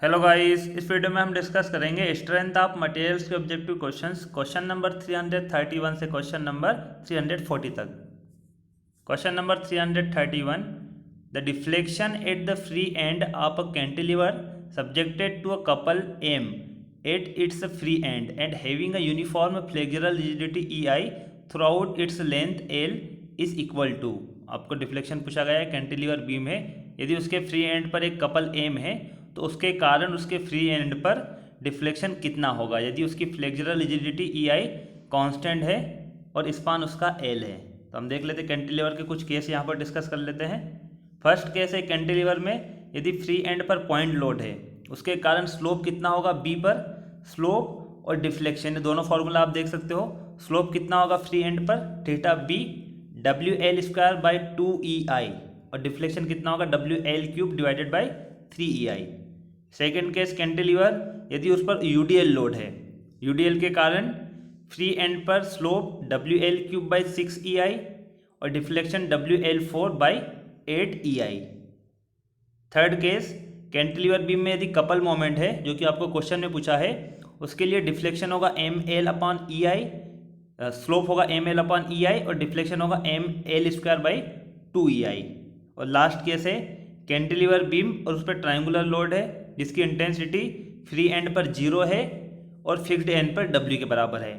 Hello guys, इस video में हम डिस्कस करेंगे स्ट्रेंथ ऑफ मटेरियल्स के ऑब्जेक्टिव क्वेश्चंस। क्वेश्चन नंबर 331 से क्वेश्चन नंबर 340 तक। Question number 331, the deflection at the free end of a cantilever subjected to a couple M at its free end and having a uniform flexural rigidity EI throughout its length L is equal to. आपको deflection पूछा गया है, cantilever beam है, यदि उसके free and पर एक couple M है तो उसके कारण उसके फ्री एंड पर डिफ्लेक्शन कितना होगा यदि उसकी फ्लेक्सुरल रिजिडिटी EI कांस्टेंट है और स्पान उसका L है। तो हम देख लेते हैं कैंटिलीवर के कुछ केस यहाँ पर डिस्कस कर लेते हैं। फर्स्ट केस है कैंटिलीवर में यदि फ्री एंड पर पॉइंट लोड है, उसके कारण स्लोप कितना होगा B पर। स्लोप और डिफ्लेक्शन दोनों फॉर्मूला आप देख सकते हो। स्लोप कितना होगा फ्री एंड पर, थीटा B WL²/2EI, और डिफ्लेक्शन कितना होगा WL³/3EI। सेकेंड केस कैंटिलीवर यदि उस पर UDL लोड है, UDL के कारण फ्री एंड पर स्लोप WL³/6EI और deflection WL4/8EI। Third case cantilever beam में यदि कपल मोमेंट है, जो कि आपको क्वेश्चन में पूछा है, उसके लिए डिफ्लेक्शन होगा ML/EI, स्लोप होगा ML/EI और डिफ्लेक्शन होगा ML²/2EI। और लास्ट केस है कैंटिलीवर बीम और उस पर ट्रायंगुलर लोड है जिसकी इंटेंसिटी फ्री एंड पर 0 है और फिक्स्ड एंड पर W के बराबर है।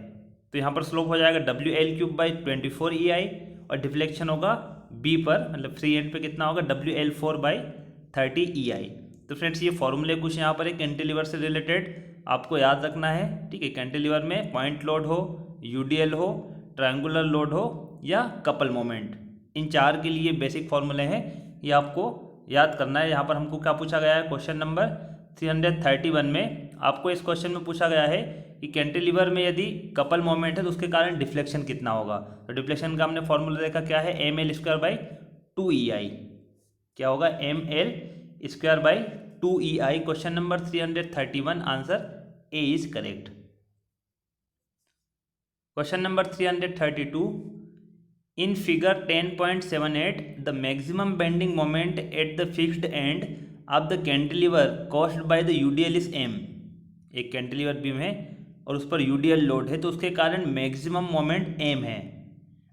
तो यहाँ पर स्लोप हो जाएगा WL³/24EI और डिफ्लेक्शन होगा B पर, मतलब फ्री एंड पे कितना होगा WL4/30EI। तो फ्रेंड्स ये फॉर्मूले कुछ यहाँ पर है कैंटिलीवर से रिलेटेड, आपको याद रखना है। ठीक है, कैंटिलीवर में पॉइंट लोड हो, UDL हो, ट्रायंगुलर लोड हो या कपल मोमेंट, इन चार के लिए बेसिक फॉर्मूले हैं, ये आपको याद करना है। यहाँ पर हमको क्या पूछा गया है, क्वेश्चन नंबर 331 में आपको इस क्वेश्चन में पूछा गया है कि कैंटिलीवर में यदि कपल मोमेंट है तो उसके कारण डिफ्लेक्शन कितना होगा। तो डिफ्लेक्शन का हमने फॉर्मूला देखा क्या है, ML²/2EI। क्या होगा, ML²/2EI। Question number 331, answer A is correct. Question number 332, in figure 10.78 the maximum bending moment at the fixed end of the cantilever caused by the UDL is M। एक cantilever beam है और उस पर UDL load है तो उसके कारण maximum moment M है।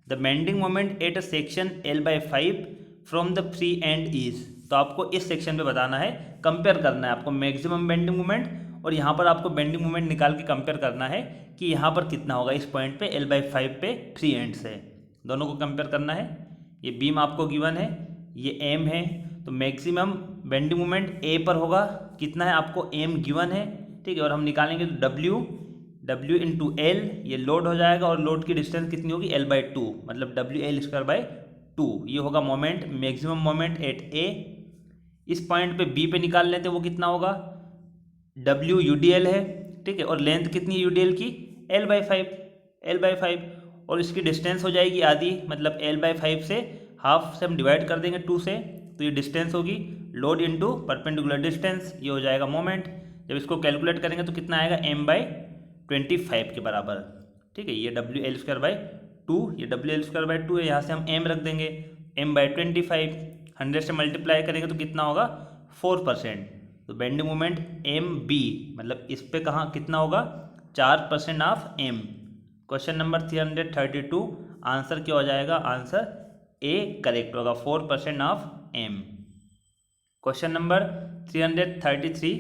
The bending moment at a section L/5 from the free and is. तो आपको इस सेक्शन पे बताना है, कंपेयर करना है आपको मैक्सिमम बेंडिंग मोमेंट और यहाँ पर आपको बेंडिंग मोमेंट निकाल के कंपेयर करना है कि यहाँ पर कितना होगा इस पॉइंट पे L/5 पे फ्री एंड से। दोनों को कंपेयर करना है। ये बीम आपको गिवन है, ये M है, तो मैक्सिमम बेंडिंग मोमेंट A पर होगा, कितना है आपको M गिवन है। ठीक है, और हम निकालेंगे तो W इंटू L, ये लोड हो जाएगा और लोड की डिस्टेंस कितनी होगी L/2, मतलब WL²/2, ये होगा moment, maximum moment at A। इस पॉइंट पे B पे निकाल लेते हैं, वो कितना होगा, W UDL है, ठीक है, और लेंथ कितनी है UDL की, L/5, और इसकी डिस्टेंस हो जाएगी आधी, मतलब L/5 से हाफ से हम डिवाइड कर देंगे 2 से, तो ये डिस्टेंस होगी लोड इंटू परपेंडिकुलर डिस्टेंस, ये हो जाएगा मोमेंट। जब इसको कैलकुलेट करेंगे तो कितना आएगा, M/25 के बराबर। ठीक है, ये WL²/2, ये WL²/2 है, यहाँ से हम M रख देंगे, M/25, 100 से मल्टीप्लाई करेंगे तो कितना होगा, 4%। तो बेंडिंग मोमेंट MB, मतलब इस पे कहाँ कितना होगा, 4% of M। Question number 332, answer क्या हो जाएगा, आंसर A करेक्ट होगा, 4% of M। Question number 333,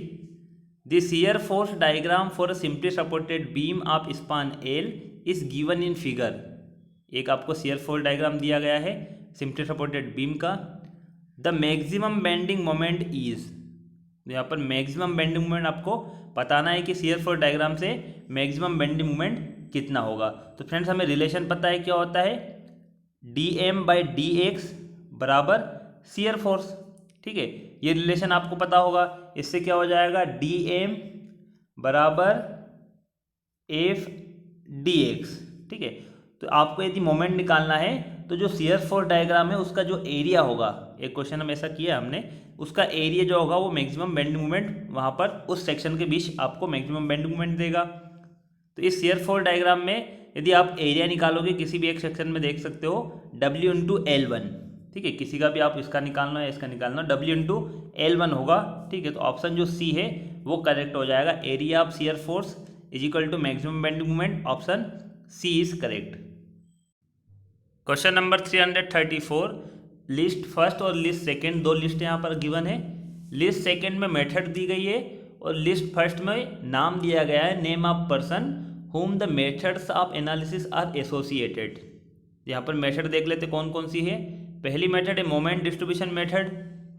the shear force diagram for a simply supported beam of span L is given in figure. एक आपको शियर फोर्स डायग्राम दिया गया है simply supported beam का। The maximum bending moment is, यहाँ पर maximum bending moment आपको बताना है कि शियर फोर्स डायग्राम से मैक्सिमम बेंडिंग मोमेंट कितना होगा। तो फ्रेंड्स हमें रिलेशन पता है, क्या होता है, dm/dx बराबर शियर फोर्स। ठीक है, ये रिलेशन आपको पता होगा, इससे क्या हो जाएगा, dm बराबर f/dx। ठीक है, तो आपको यदि मोमेंट निकालना है तो जो शियर फोर्स डायग्राम है उसका जो एरिया होगा, एक क्वेश्चन हम ऐसा किया हमने, उसका एरिया जो होगा वो मैक्सिमम बेंडिंग मोमेंट वहाँ पर उस सेक्शन के बीच आपको मैक्सिमम बेंडिंग मोमेंट देगा। तो इस शियर फोर्स डायग्राम में यदि आप एरिया निकालोगे किसी भी एक सेक्शन में, देख सकते हो W इंटू L1, ठीक है, किसी का भी आप इसका निकालना है, इसका निकालना, W/L1 होगा। ठीक है, तो ऑप्शन जो सी है वो करेक्ट हो जाएगा। Area of shear force is equal to maximum bending moment, option C is correct. Question number 334, list first और लिस्ट सेकेंड, दो लिस्ट यहाँ पर गिवन है। लिस्ट सेकेंड में मेथड दी गई है और लिस्ट फर्स्ट में नाम दिया गया है, name of person whom the methods of analysis are associated। यहाँ पर मेथड देख लेते कौन कौन सी है। पहली मेथड है मोमेंट डिस्ट्रीब्यूशन मेथड।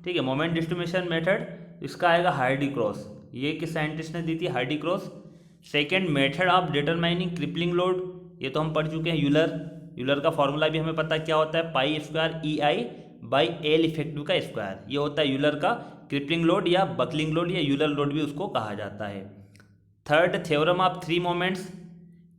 ठीक है, मोमेंट डिस्ट्रीब्यूशन मेथड, इसका आएगा हार्डी क्रॉस, ये किस साइंटिस्ट ने दी थी, Hardy cross. Second method of determining crippling load, ये तो हम पढ़ चुके हैं, यूलर। यूलर का फॉर्मूला भी हमें पता क्या होता है, पाई स्क्वायर EI/L इफेक्टिव का स्क्वायर, ये होता है यूलर का क्रिपलिंग लोड या बकलिंग लोड या यूलर लोड भी उसको कहा जाता है। Third theorem of three moments,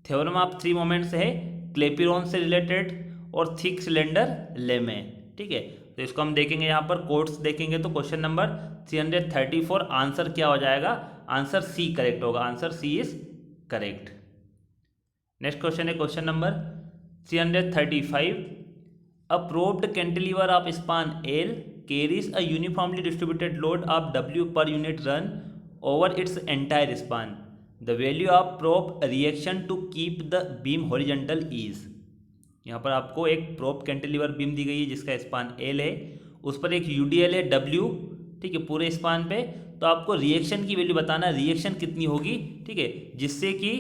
theorem of three moments है क्लेपिरॉन से रिलेटेड और थिक सिलेंडर लेमे। ठीक है, तो इसको हम देखेंगे, यहाँ पर कोट्स देखेंगे तो क्वेश्चन नंबर 334 आंसर क्या हो जाएगा, आंसर सी करेक्ट होगा, answer C is correct. Next question है question number 335, a propped cantilever of span L carries a uniformly distributed load of W per unit run over its entire span. The value of prop reaction to keep the beam horizontal is। यहाँ पर आपको एक prop cantilever beam दी गई है जिसका span L है, उस पर एक UDL है W। ठीक है, पूरे स्पान पे, तो आपको रिएक्शन की वैल्यू बताना, रिएक्शन कितनी होगी। ठीक है, जिससे कि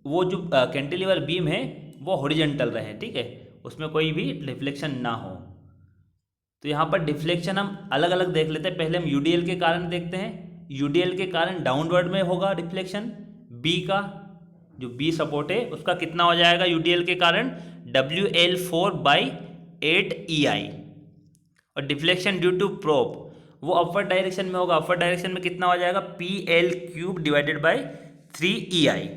वो जो कैंटिलीवर बीम है वो हॉरिजॉन्टल रहे। ठीक है, उसमें कोई भी डिफ्लेक्शन ना हो। तो यहाँ पर डिफ्लेक्शन हम अलग अलग देख लेते हैं। पहले हम UDL के कारण देखते हैं। UDL के कारण डाउनवर्ड में होगा डिफ्लेक्शन, B का जो B सपोर्ट है उसका कितना हो जाएगा UDL के कारण, WL4/8 EI। और डिफ्लेक्शन ड्यू टू प्रोप वो अपर डायरेक्शन में होगा, अपर डायरेक्शन में कितना हो जाएगा, PL3/3 EI।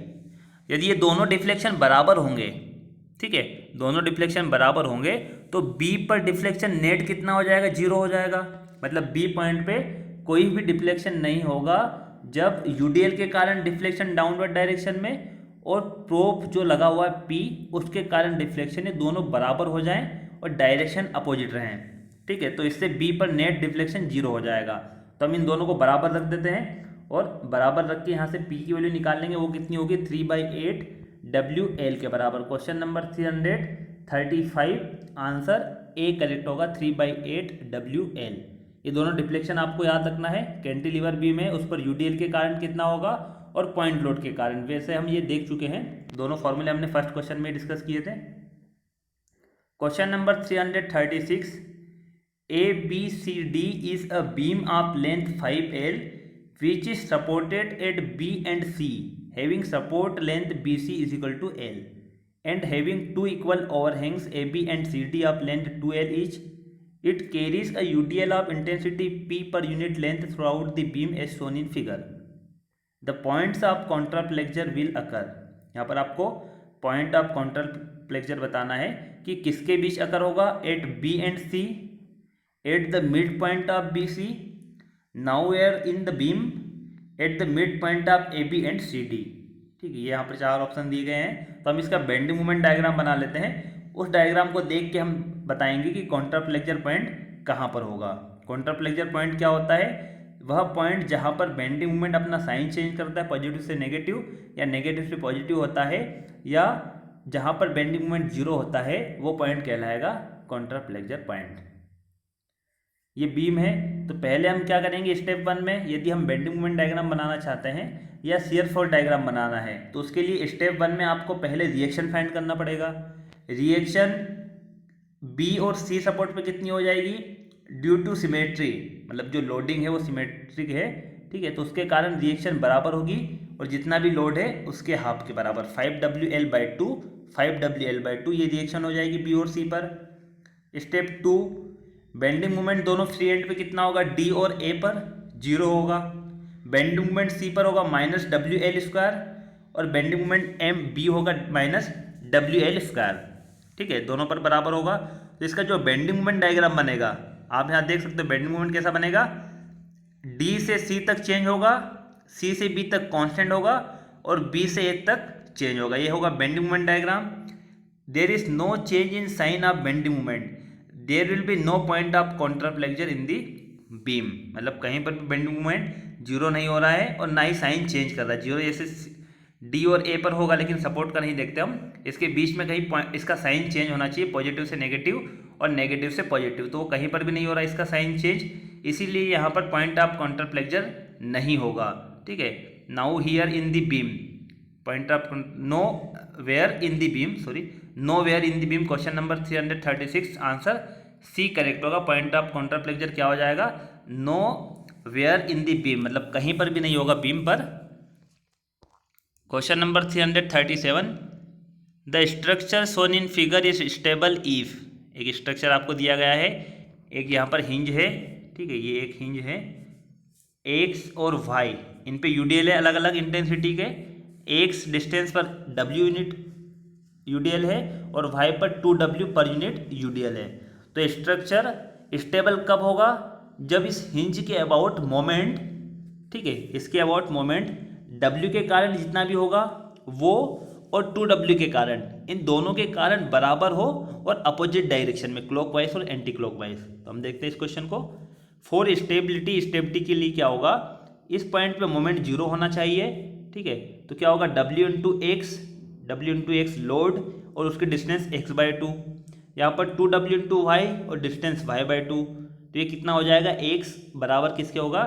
यदि ये दोनों डिफ्लेक्शन बराबर होंगे, ठीक है, दोनों डिफ्लेक्शन बराबर होंगे तो B पर डिफ्लेक्शन नेट कितना हो जाएगा, 0 हो जाएगा। मतलब B पॉइंट पे कोई भी डिफ्लेक्शन नहीं होगा जब UDL के कारण डिफ्लेक्शन डाउनवर्ड डायरेक्शन में और प्रोप जो लगा हुआ है P उसके कारण डिफ्लेक्शन, ये दोनों बराबर हो जाएं और डायरेक्शन अपोजिट रहें। ठीक है, तो इससे B पर नेट डिफ्लेक्शन 0 हो जाएगा। तो हम इन दोनों को बराबर रख देते हैं और बराबर रख के यहाँ से P की वैल्यू निकाल लेंगे, वो कितनी होगी, 3/8 WL के बराबर। Question number 335 answer A correct होगा, 3/8 WL। ये दोनों डिफ्लेक्शन आपको याद रखना है। कैंटिलीवर बीम है उस पर UDL के कारण कितना होगा और पॉइंट लोड के कारण। वैसे हम ये देख चुके हैं, दोनों फॉर्मूले हमने फर्स्ट क्वेश्चन में डिस्कस किए थे। Question number 336, ABCD is a beam of length 5L which is supported at B and C having support length BC is equal to L and having two equal overhangs AB and CD of length 2L each. It carries a UDL of intensity P per unit length throughout the beam as shown in figure. The points of contraplexure will occur। यहाँ पर आपको point of कॉन्ट्राप्लेक्चर बताना है कि किसके बीच अकर होगा, eight B and C, at the midpoint of BC, nowhere in the beam, at the midpoint of AB and CD। ठीक है, ये यहाँ पर चार ऑप्शन दिए गए हैं। तो हम इसका बेंडिंग मोमेंट डायग्राम बना लेते हैं। उस डायग्राम को देख के हम बताएंगे कि कॉन्ट्राप्लेक्चर पॉइंट कहाँ पर होगा। कॉन्ट्राप्लेक्चर पॉइंट क्या होता है, वह पॉइंट जहाँ पर बेंडिंग मोमेंट अपना साइन चेंज करता है, पॉजिटिव से नेगेटिव या नेगेटिव से पॉजिटिव होता है, या जहाँ पर बेंडिंग मोमेंट 0 होता है, वो पॉइंट कहलाएगा कॉन्ट्राप्लेक्चर पॉइंट। ये बीम है, तो पहले हम क्या करेंगे, स्टेप 1 में यदि हम बेंडिंग मोमेंट डायग्राम बनाना चाहते हैं या शियर फोर्स डायग्राम बनाना है, तो उसके लिए स्टेप 1 में आपको पहले रिएक्शन फाइंड करना पड़ेगा। रिएक्शन B और C सपोर्ट पे कितनी हो जाएगी, ड्यू टू सिमेट्री, मतलब जो लोडिंग है वो सिमेट्रिक है। ठीक है, तो उसके कारण रिएक्शन बराबर होगी और जितना भी लोड है उसके हाफ के बराबर, 5WL/2 5WL/2 ये रिएक्शन हो जाएगी B और C पर। स्टेप 2, बेंडिंग मोमेंट दोनों फ्री एंड पे कितना होगा, D और A पर 0 होगा। बेंडिंग मोमेंट C पर होगा -WL² और बेंडिंग मोमेंट B होगा -WL²। ठीक है, दोनों पर बराबर होगा। तो इसका जो बेंडिंग मोमेंट डायग्राम बनेगा, आप यहाँ देख सकते हो बेंडिंग मोमेंट कैसा बनेगा, D से C तक चेंज होगा, C से B तक कांस्टेंट होगा और B से A तक चेंज होगा। ये होगा bending moment diagram. There is no change in sign of bending moment. There will be no point of contraflexure in the beam, मतलब कहीं पर भी बेंडिंग मोमेंट जीरो नहीं हो रहा है और ना ही साइन चेंज कर रहा है। जीरो जैसे डी और ए पर होगा लेकिन सपोर्ट का नहीं देखते हम, इसके बीच में कहीं इसका साइन चेंज होना चाहिए, पॉजिटिव से नेगेटिव और नेगेटिव से पॉजिटिव, तो वो कहीं पर भी नहीं हो रहा है इसका साइन चेंज, इसीलिए यहाँ पर पॉइंट ऑफ कॉन्ट्राफ्लेक्चर नहीं होगा। ठीक है, now here in the beam point of nowhere in the beam, sorry nowhere in the beam, question number 336 answer C correct होगा। पॉइंट ऑफ कॉन्ट्राफ्लेक्चर क्या हो जाएगा, nowhere in the beam, मतलब कहीं पर भी नहीं होगा बीम पर। क्वेश्चन नंबर 337, the structure shown in figure is stable if, एक स्ट्रक्चर आपको दिया गया है, एक यहाँ पर हिंज है, ठीक है, ये एक हिंज है, एक्स और वाई इन पे यूडीएल है अलग अलग इंटेंसिटी के, एक्स डिस्टेंस पर डब्ल्यू यूनिट यूडीएल है और वाई पर 2W पर यूनिट यूडीएल है। तो स्ट्रक्चर स्टेबल कब होगा, जब इस हिंज के अबाउट मोमेंट, ठीक है, इसके अबाउट मोमेंट W के कारण जितना भी होगा वो और 2W के कारण, इन दोनों के कारण बराबर हो और अपोजिट डायरेक्शन में, क्लॉकवाइज और एंटी क्लॉकवाइज। तो हम देखते हैं इस क्वेश्चन को। फॉर स्टेबिलिटी के लिए क्या होगा, इस पॉइंट पे मोमेंट जीरो होना चाहिए, ठीक है, तो क्या होगा W इंटू एक्स लोड और उसकी डिस्टेंस x/2, यहाँ पर 2W इंटू वाई और डिस्टेंस y/2, तो ये कितना हो जाएगा, x बराबर किसके होगा,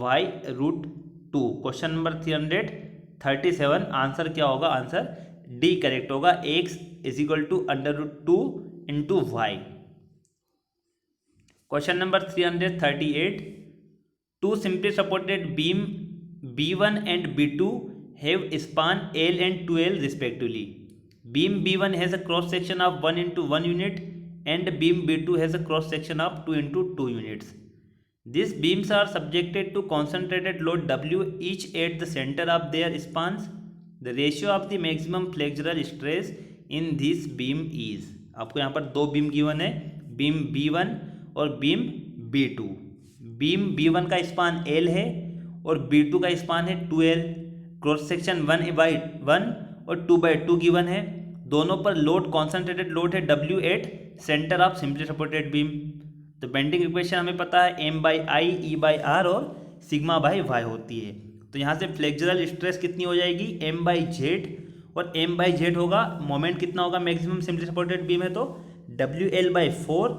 y√2। क्वेश्चन नंबर 337 आंसर क्या होगा, आंसर डी करेक्ट होगा, x = √2 into Y. Question number 338, two simply supported beam B1 and B2 have span L and 2L respectively. Beam B1 has a cross section of 1 into 1 unit and beam B2 has a cross section of 2 into 2 units. These beams are subjected to concentrated load W each at the center of their spans. The ratio of the maximum flexural stress in this beam is, आपको यहाँ पर दो beam given है, beam B1 और beam B2। Beam B1 का span L है और B2 का स्पान है 2L, क्रॉस सेक्शन 1/1 और 2/2 गिवन है, दोनों पर लोड कॉन्सेंट्रेटेड लोड है W at centre of simply supported beam. तो बेंडिंग इक्वेशन हमें पता है M/I E/R और सिग्मा/Y होती है, तो यहाँ से फ्लेक्सुरल स्ट्रेस कितनी हो जाएगी, M/Z, और M/Z होगा मोमेंट कितना होगा मैक्सिमम सिंपली सपोर्टेड बीम है तो WL/4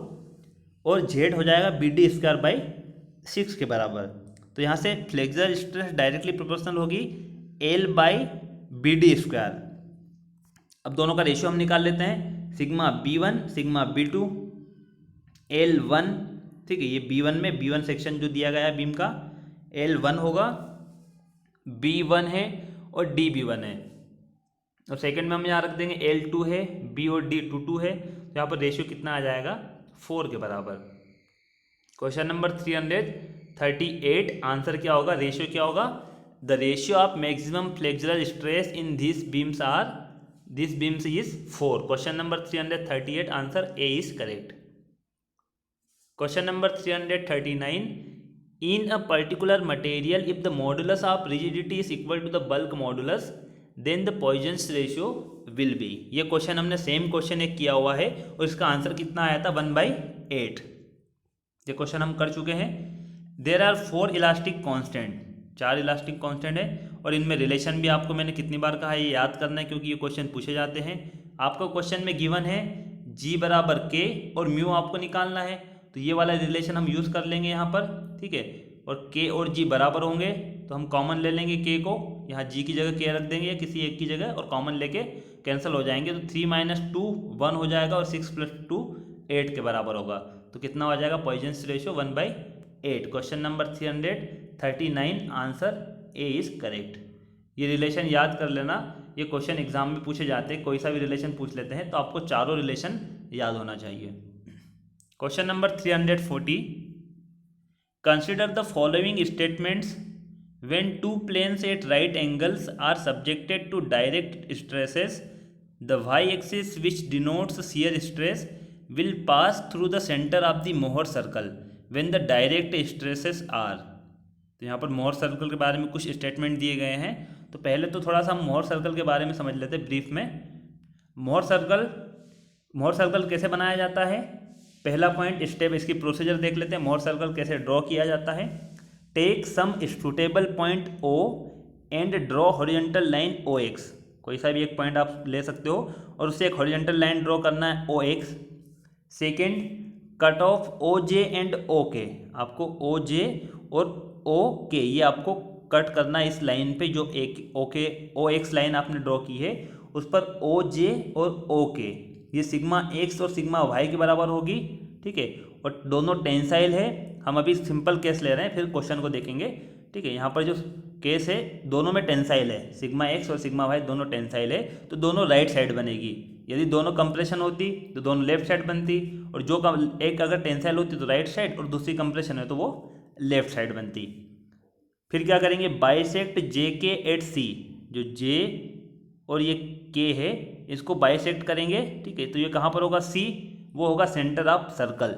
और Z हो जाएगा BD²/6 के बराबर। तो यहाँ से फ्लेक्सुरल स्ट्रेस डायरेक्टली प्रोपोर्शनल होगी L/BD²। अब दोनों का रेशियो हम निकाल लेते हैं, sigma B1 sigma B2 L1, ठीक है, ये B1 में B1 सेक्शन जो दिया गया है बीम का L1 होगा, B1 है और DB1 है, और सेकंड में हम यहाँ रख देंगे L2 है, B और D 2 है, तो यहाँ पर रेशियो कितना आ जाएगा, 4 के बराबर। क्वेश्चन नंबर 338 आंसर क्या होगा, रेशियो क्या होगा, the ratio of maximum flexural stress in this beams is 4। Question number 338 answer A is correct. Question number 339, in a particular material if the modulus of rigidity is equal to the bulk modulus then the Poisson's ratio will be. ये question हमने same question एक किया हुआ है और इसका answer कितना आया था, 1/8। ये क्वेश्चन हम कर चुके हैं। There are 4 elastic constant, 4 elastic constant है, और इनमें रिलेशन भी आपको मैंने कितनी बार कहा है ये याद करना है क्योंकि ये क्वेश्चन पूछे जाते हैं। आपको क्वेश्चन में गिवन है G बराबर K और म्यू आपको निकालना है, तो ये वाला रिलेशन हम यूज़ कर लेंगे यहाँ पर, ठीक है, और K और G बराबर होंगे तो हम कॉमन ले लेंगे K को, यहाँ G की जगह K रख देंगे या किसी एक की जगह, और कॉमन लेके कैंसिल हो जाएंगे, तो 3 - 2 1 हो जाएगा और 6 + 2 8 के बराबर होगा, तो कितना हो जाएगा, Poisson's ratio 1/8। Question number 339 answer A is correct. ये रिलेशन याद कर लेना, ये क्वेश्चन एग्जाम में पूछे जाते हैं, कोई सा भी रिलेशन पूछ लेते हैं तो आपको चारों रिलेशन याद होना चाहिए। Question number 340, consider the following statements when two planes at right angles are subjected to direct stresses, the Y axis which denotes shear stress will pass through the center of the Mohr circle when the direct stresses are। तो यहाँ पर Mohr circle के बारे में कुछ statement दिए गए हैं, तो पहले तो थोड़ा सा हम मोहर सर्कल के बारे में समझ लेते हैं ब्रीफ में। मोहर सर्कल कैसे बनाया जाता है, पहला पॉइंट स्टेप, इसकी प्रोसीजर देख लेते हैं, मोहर सर्कल कैसे ड्रॉ किया जाता है। Take some suitable point O and draw horizontal line OX। कोई सा भी एक पॉइंट आप ले सकते हो और उससे एक हॉरिजॉन्टल लाइन ड्रॉ करना है OX। Second, cut off OJ and OK। आपको OJ और OK ये आपको कट करना है इस लाइन पे, जो एक OX लाइन आपने ड्रॉ की है उस पर OJ और OK ये सिग्मा X और सिग्मा Y के बराबर होगी, ठीक है। और दोनों टेंसाइल है। हम अभी सिंपल केस ले रहे हैं, फिर क्वेश्चन को देखेंगे, ठीक है। यहाँ पर जो केस है दोनों में टेंसाइल है, सिग्मा X और सिग्मा Y दोनों टेंसाइल है, तो दोनों राइट साइड बनेगी। यदि दोनों कंप्रेशन होती तो दोनों लेफ्ट साइड बनती, और जो एक अगर टेंसाइल होती तो राइट साइड और दूसरी कंप्रेशन है तो वो लेफ्ट साइड बनती। फिर क्या करेंगे, बाइसेक्ट JK एट C। जो J और ये K है इसको बाइसेक्ट करेंगे, ठीक है। तो ये कहाँ पर होगा, C, वो होगा centre of circle,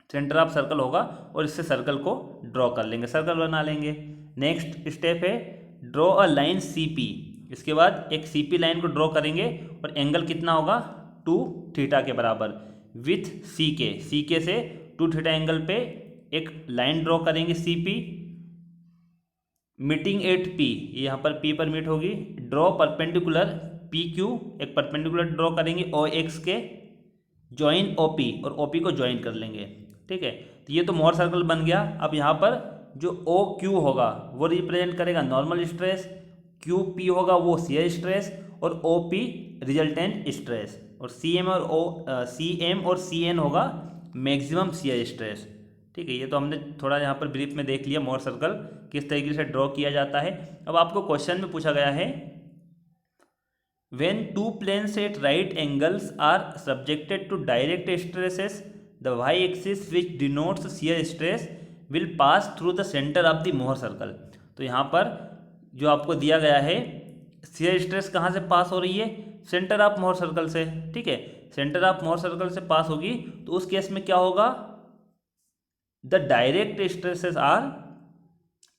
centre of circle होगा, और इससे सर्कल को ड्रॉ कर लेंगे, सर्कल बना लेंगे। नेक्स्ट स्टेप है ड्रॉ अ लाइन CP। इसके बाद एक CP लाइन को ड्रॉ करेंगे और एंगल कितना होगा 2θ के बराबर विथ CK से 2θ एंगल पे एक लाइन ड्रॉ करेंगे CP मीटिंग एट P। यहाँ पर P पर मीट होगी। ड्रॉ परपेंडिकुलर PQ, एक परपेंडिकुलर ड्रॉ करेंगे OX के, ज्वाइन OP और OP को ज्वाइन कर लेंगे, ठीक है। तो ये तो मोहर सर्कल बन गया। अब यहाँ पर जो OQ होगा वो रिप्रेजेंट करेगा नॉर्मल स्ट्रेस, QP होगा वो शियर स्ट्रेस, और OP रिजल्टेंट स्ट्रेस, और CM और CN होगा मैक्सिमम शियर स्ट्रेस, ठीक है। ये तो हमने थोड़ा यहाँ पर ब्रीफ में देख लिया मोहर सर्कल किस तरीके से ड्रॉ किया जाता है। अब आपको क्वेश्चन में पूछा गया है, when two planes at right angles are subjected to direct stresses, the y-axis which denotes shear stress will pass through the center of the Mohr circle। तो यहाँ पर जो आपको दिया गया है, shear stress कहाँ से पास हो रही है, सेंटर ऑफ मोहर सर्कल से, ठीक है। सेंटर ऑफ मोहर सर्कल से पास होगी तो उस केस में क्या होगा, the direct stresses are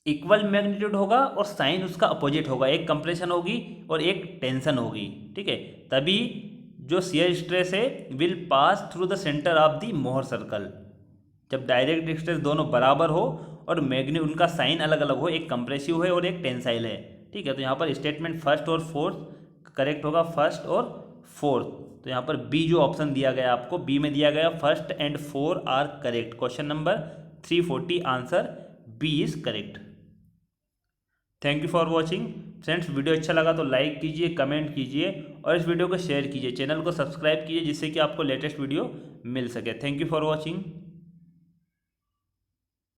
equal magnitude होगा और साइन उसका अपोजिट होगा, एक कंप्रेशन होगी और एक टेंशन होगी, ठीक है। तभी जो शियर स्ट्रेस है will pass through the centre of the Mohr circle, जब डायरेक्ट स्ट्रेस दोनों बराबर हो और उनका साइन अलग अलग हो, एक कंप्रेसिव है और एक टेंसाइल है, ठीक है। तो यहाँ पर स्टेटमेंट फर्स्ट और फोर्थ करेक्ट होगा, फर्स्ट और फोर्थ। तो यहाँ पर बी जो ऑप्शन दिया गया आपको, बी में दिया गया first and 4 are correct. Question number 340 answer B is correct. Thank you for watching friends. Video अच्छा लगा तो लाइक कीजिए, कमेंट कीजिए और इस वीडियो को शेयर कीजिए, चैनल को सब्सक्राइब कीजिए जिससे कि आपको लेटेस्ट वीडियो मिल सके। Thank you for watching.